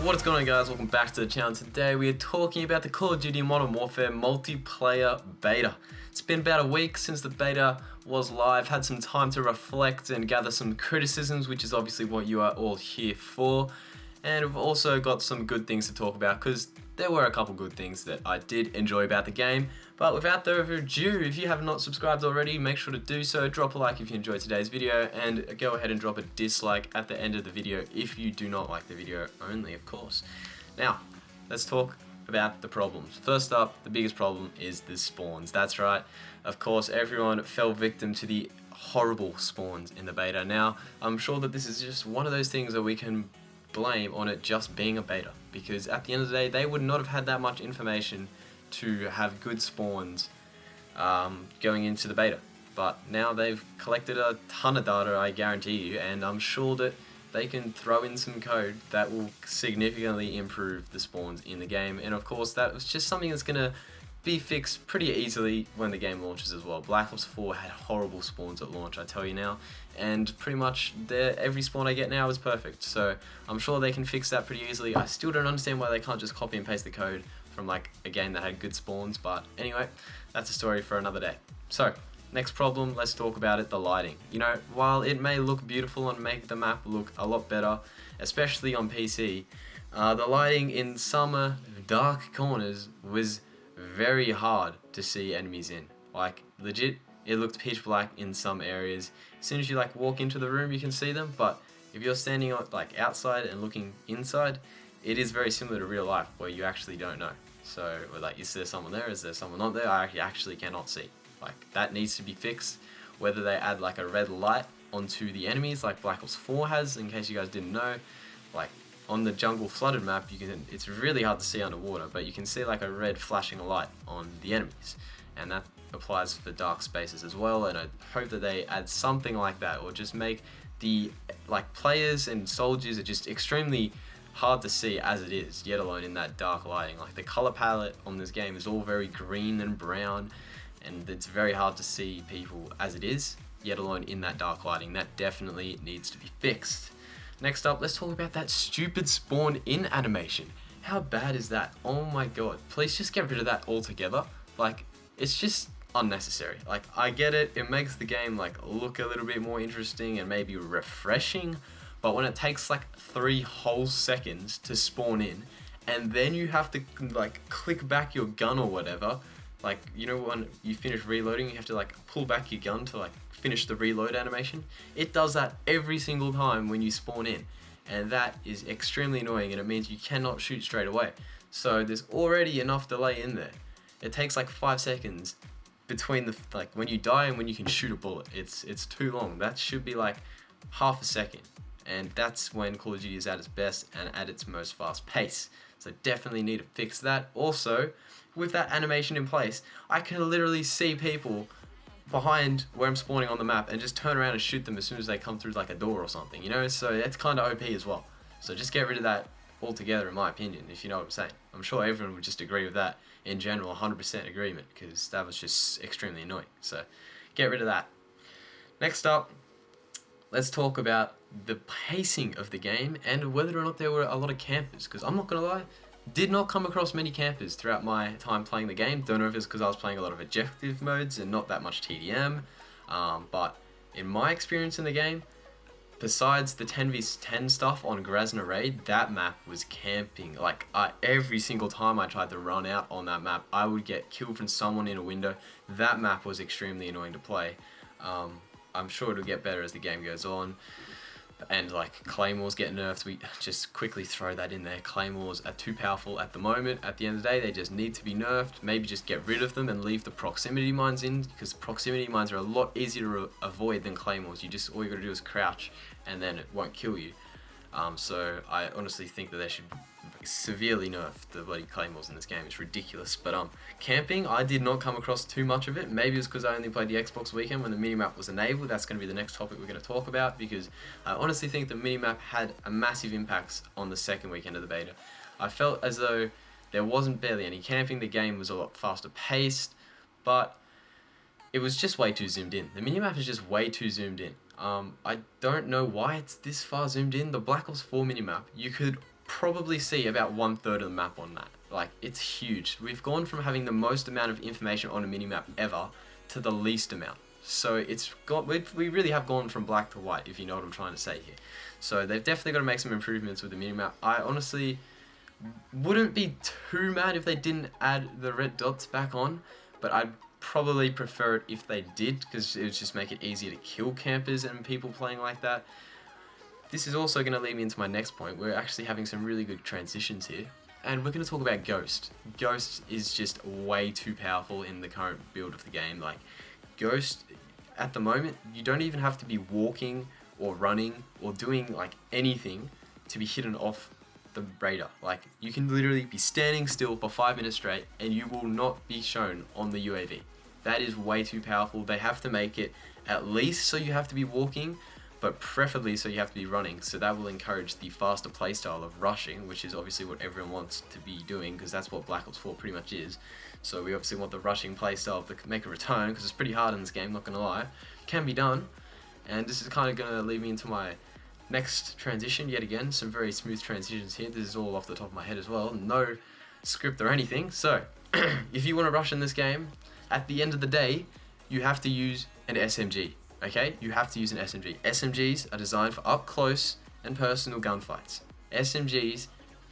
What is going on, guys? Welcome back to the channel. Today we are talking about the Call of Duty Modern Warfare multiplayer beta. It's been about a week since the beta was live, had some time to reflect and gather some criticisms, which is obviously what you are all here for. And we've also got some good things to talk about, because there were a couple good things that I did enjoy about the game. But without further ado, if you have not subscribed already, make sure to do so. Drop a like if you enjoyed today's video, and go ahead and drop a dislike at the end of the video if you do not like the video only, of course. Now, let's talk about the problems. First up, the biggest problem is the spawns. That's right. Of course, everyone fell victim to the horrible spawns in the beta. Now, I'm sure that this is just one of those things that we can blame on it just being a beta, because at the end of the day they would not have had that much information to have good spawns going into the beta, but now they've collected a ton of data, I guarantee you, and I'm sure that they can throw in some code that will significantly improve the spawns in the game. And of course that was just something that's gonna be fixed pretty easily when the game launches as well. Black Ops 4 had horrible spawns at launch, I tell you now, and pretty much every spawn I get now is perfect, so I'm sure they can fix that pretty easily. I still don't understand why they can't just copy and paste the code from like a game that had good spawns, but anyway, that's a story for another day. So, next problem, let's talk about it, the lighting. You know, while it may look beautiful and make the map look a lot better, especially on PC, the lighting in some dark corners was very hard to see enemies in. Like, legit, it looked pitch black in some areas. As soon as you like walk into the room you can see them, but if you're standing like outside and looking inside, it is very similar to real life where you actually don't know. So like, is there someone there, is there someone not there? I actually cannot see. Like, that needs to be fixed. Whether they add like a red light onto the enemies like Black Ops 4 has, in case you guys didn't know, like on the jungle flooded map, it's really hard to see underwater, but you can see like a red flashing light on the enemies, and that applies for dark spaces as well. And I hope that they add something like that, or just make the like players and soldiers are just extremely hard to see as it is, yet alone in that dark lighting. Like, the color palette on this game is all very green and brown, and it's very hard to see people as it is, yet alone in that dark lighting. That definitely needs to be fixed. Next up, let's talk about that stupid spawn in animation. How bad is that? Oh my god, please just get rid of that altogether. Like, it's just unnecessary. Like, I get it, it makes the game like look a little bit more interesting and maybe refreshing, but when it takes like 3 whole seconds to spawn in, and then you have to like click back your gun or whatever, like, you know, when you finish reloading you have to like pull back your gun to like finish the reload animation. It does that every single time when you spawn in, and that is extremely annoying, and it means you cannot shoot straight away. So there's already enough delay in there. It takes like 5 seconds between the like when you die and when you can shoot a bullet. It's too long. That should be like half a second, and that's when Call of Duty is at its best and at its most fast pace. So definitely need to fix that. Also, with that animation in place, I can literally see people behind where I'm spawning on the map and just turn around and shoot them as soon as they come through like a door or something, you know? So it's kind of OP as well. So just get rid of that altogether, in my opinion, if you know what I'm saying. I'm sure everyone would just agree with that in general, 100% agreement, because that was just extremely annoying. So get rid of that. Next up, let's talk about the pacing of the game and whether or not there were a lot of campers, because I'm not gonna lie, did not come across many campers throughout my time playing the game. Don't know if it's because I was playing a lot of objective modes and not that much TDM, but in my experience in the game, besides the 10v10 stuff on Grasna Raid, that map was camping. Like, every single time I tried to run out on that map, I would get killed from someone in a window. That map was extremely annoying to play. I'm sure it'll get better as the game goes on. And like, claymores get nerfed. We just quickly throw that in there. Claymores are too powerful at the moment. At the end of the day, they just need to be nerfed. Maybe just get rid of them and leave the proximity mines in, because proximity mines are a lot easier to avoid than claymores. All you gotta do is crouch and then it won't kill you. So I honestly think that they should severely nerf the bloody claymores in this game. It's ridiculous. But camping, I did not come across too much of it. Maybe it's because I only played the Xbox weekend when the minimap was enabled. That's going to be the next topic we're going to talk about, because I honestly think the minimap had a massive impact on the second weekend of the beta. I felt as though there wasn't barely any camping. The game was a lot faster paced, but it was just way too zoomed in. The minimap is just way too zoomed in. I don't know why it's this far zoomed in. The Black Ops 4 minimap, you could probably see about 1/3 of the map on that. Like, it's huge. We've gone from having the most amount of information on a minimap ever to the least amount. So it's got, we really have gone from black to white, if you know what I'm trying to say here. So they've definitely got to make some improvements with the minimap. I honestly wouldn't be too mad if they didn't add the red dots back on, but I'd probably prefer it if they did, because it would just make it easier to kill campers and people playing like that. This is also going to lead me into my next point. We're actually having some really good transitions here, and we're going to talk about Ghost. Ghost is just way too powerful in the current build of the game. Like, Ghost, at the moment, you don't even have to be walking or running or doing like anything to be hidden off the radar. Like, you can literally be standing still for 5 minutes straight and you will not be shown on the UAV. That is way too powerful. They have to make it at least so you have to be walking, but preferably so you have to be running. So that will encourage the faster playstyle of rushing, which is obviously what everyone wants to be doing, because that's what Black Ops 4 pretty much is. So we obviously want the rushing playstyle to make a return, because it's pretty hard in this game, not gonna lie. Can be done. And this is kind of gonna lead me into my next transition yet again. Some very smooth transitions here. This is all off the top of my head as well. No script or anything. So if you want to rush in this game, at the end of the day, you have to use an SMG. Okay? You have to use an SMG. SMGs are designed for up close and personal gunfights. SMGs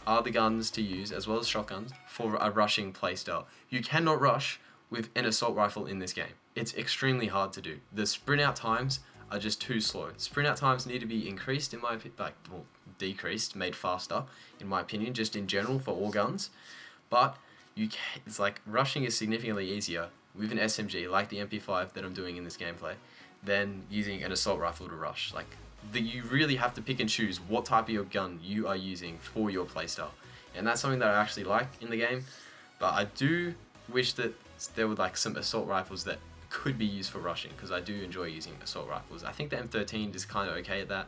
are the guns to use, as well as shotguns, for a rushing playstyle. You cannot rush with an assault rifle in this game. It's extremely hard to do. The sprint out times are just too slow. Sprint out times need to be increased, in my opinion, decreased, made faster, in my opinion, just in general for all guns. But it's like rushing is significantly easier with an SMG like the MP5 that I'm doing in this gameplay than using an assault rifle to rush. Like, you really have to pick and choose what type of your gun you are using for your playstyle, and that's something that I actually like in the game. But I do wish that there were like some assault rifles that could be used for rushing, because I do enjoy using assault rifles. I think the M13 is kind of okay at that.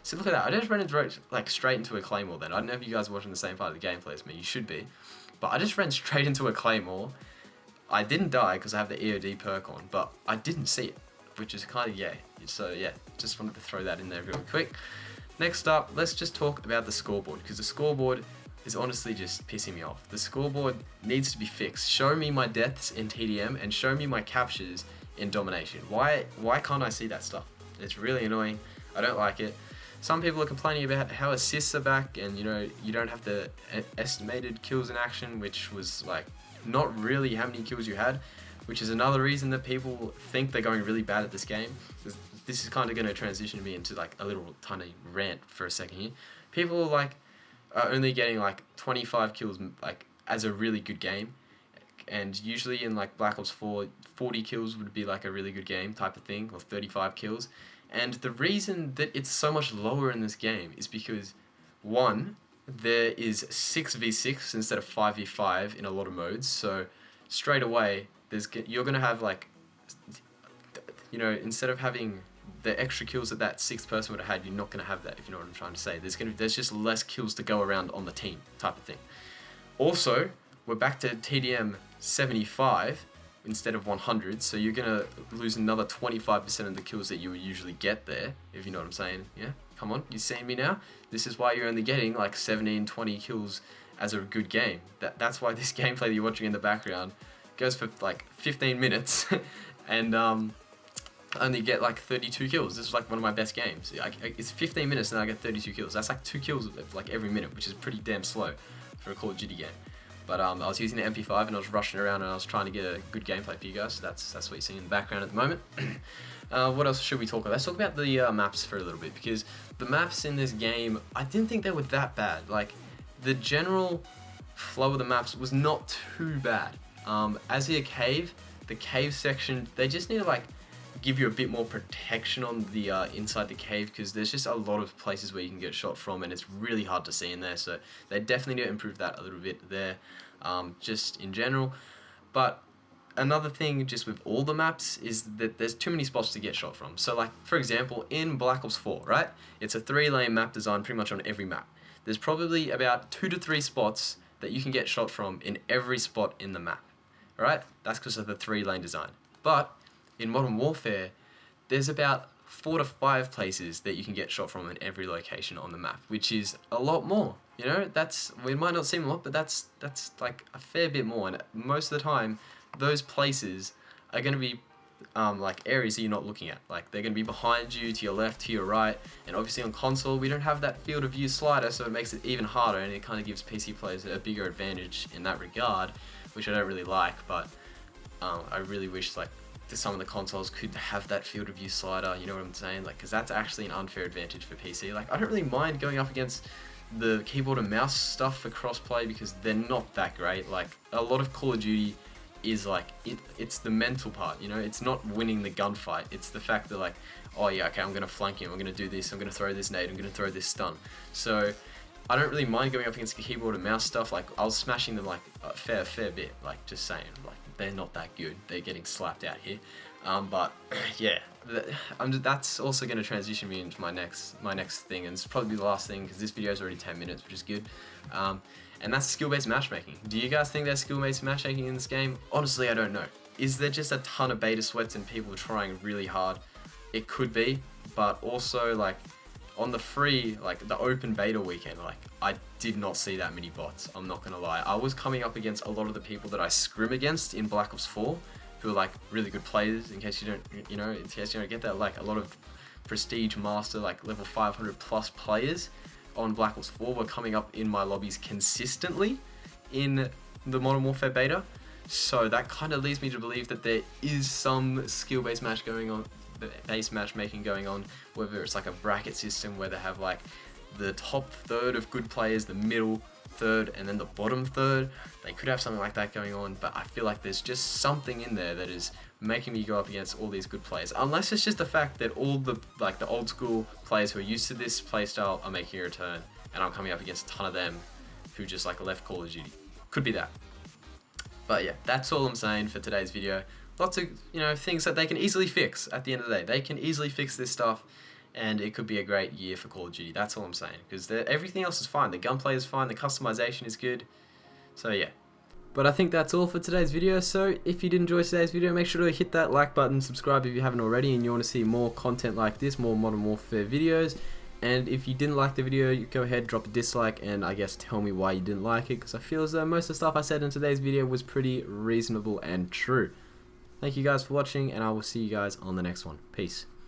So look at that, I just ran straight into a Claymore then. I don't know if you guys are watching the same part of the gameplay as me, you should be. But I just ran straight into a Claymore. I didn't die because I have the EOD perk on, but I didn't see it, which is kind of, yeah. So yeah, just wanted to throw that in there real quick. Next up, let's just talk about the scoreboard, because the scoreboard is honestly just pissing me off. The scoreboard needs to be fixed. Show me my deaths in TDM and show me my captures in domination. Why can't I see that stuff? It's really annoying. I don't like it. Some people are complaining about how assists are back, and you know, you don't have the estimated kills in action, which was like not really how many kills you had, which is another reason that people think they're going really bad at this game. This is kind of going to transition me into like a little tiny rant for a second here. People like are only getting like 25 kills like as a really good game, and usually in like Black Ops 4, 40 kills would be like a really good game type of thing, or 35 kills. And the reason that it's so much lower in this game is because, one, there is 6v6 instead of 5v5 in a lot of modes, so straight away you're going to have like, you know, instead of having the extra kills that sixth person would have had, you're not going to have that, if you know what I'm trying to say. There's just less kills to go around on the team type of thing. Also, we're back to TDM 75 instead of 100, so you're going to lose another 25% of the kills that you would usually get there, if you know what I'm saying. Yeah, come on, you seeing me now? This is why you're only getting like 17, 20 kills as a good game. That's why this gameplay that you're watching in the background goes for like 15 minutes and only get like 32 kills. This is like one of my best games. It's 15 minutes and I get 32 kills. That's like 2 kills like every minute, which is pretty damn slow for a Call of Duty game. But I was using the MP5 and I was rushing around and I was trying to get a good gameplay for you guys. So that's what you're seeing in the background at the moment. What else should we talk about? Let's talk about the maps for a little bit, because the maps in this game, I didn't think they were that bad. Like, the general flow of the maps was not too bad. Azir Cave, the cave section, they just need to like give you a bit more protection on the inside the cave, because there's just a lot of places where you can get shot from and it's really hard to see in there, so they definitely need to improve that a little bit there, just in general. But another thing just with all the maps is that there's too many spots to get shot from. So like, for example, in Black Ops 4, right, it's a 3-lane map design pretty much on every map. There's probably about 2 to 3 spots that you can get shot from in every spot in the map, right? That's because of the 3-lane design. But in Modern Warfare, there's about 4 to 5 places that you can get shot from in every location on the map, which is a lot more. You know, it might not seem a lot, but that's like a fair bit more. And most of the time, those places are going to be like areas that you're not looking at. Like they're going to be behind you, to your left, to your right. And obviously on console, we don't have that field of view slider, so it makes it even harder, and it kind of gives PC players a bigger advantage in that regard, which I don't really like. But I really wish like some of the consoles could have that field of view slider, you know what I'm saying? Like, because that's actually an unfair advantage for PC. Like, I don't really mind going up against the keyboard and mouse stuff for crossplay because they're not that great. Like, a lot of Call of Duty is like, it's the mental part, you know? It's not winning the gunfight. It's the fact that like, oh yeah, okay, I'm gonna flank him, I'm gonna do this, I'm gonna throw this nade, I'm gonna throw this stun. So I don't really mind going up against the keyboard and mouse stuff. Like, I was smashing them like a fair bit, like, just saying, like, they're not that good. They're getting slapped out here. But yeah, that's also going to transition me into my next thing, and it's probably the last thing because this video is already 10 minutes, which is good. And that's skill-based matchmaking. Do you guys think there's skill-based matchmaking in this game? Honestly, I don't know. Is there just a ton of beta sweats and people trying really hard? It could be, but also like on the free, like the open beta weekend, like I did not see that many bots. I'm not gonna lie. I was coming up against a lot of the people that I scrim against in Black Ops 4, who are like really good players. In case you don't get that, like a lot of prestige master, like level 500 plus players on Black Ops 4 were coming up in my lobbies consistently in the Modern Warfare beta. So that kind of leads me to believe that there is some skill-based matchmaking going on, whether it's like a bracket system where they have like the top third of good players, the middle third, and then the bottom third. They could have something like that going on, but I feel like there's just something in there that is making me go up against all these good players. Unless it's just the fact that all the old school players who are used to this playstyle are making a return, and I'm coming up against a ton of them who just like left Call of Duty. Could be that. But yeah, that's all I'm saying for today's video. Lots of, you know, things that they can easily fix at the end of the day. They can easily fix this stuff, and it could be a great year for Call of Duty. That's all I'm saying, because everything else is fine. The gunplay is fine, the customization is good. So yeah. But I think that's all for today's video. So if you did enjoy today's video, make sure to hit that like button, subscribe if you haven't already, and you want to see more content like this, more Modern Warfare videos. And if you didn't like the video, you go ahead, drop a dislike, and I guess tell me why you didn't like it, because I feel as though most of the stuff I said in today's video was pretty reasonable and true. Thank you guys for watching, and I will see you guys on the next one. Peace.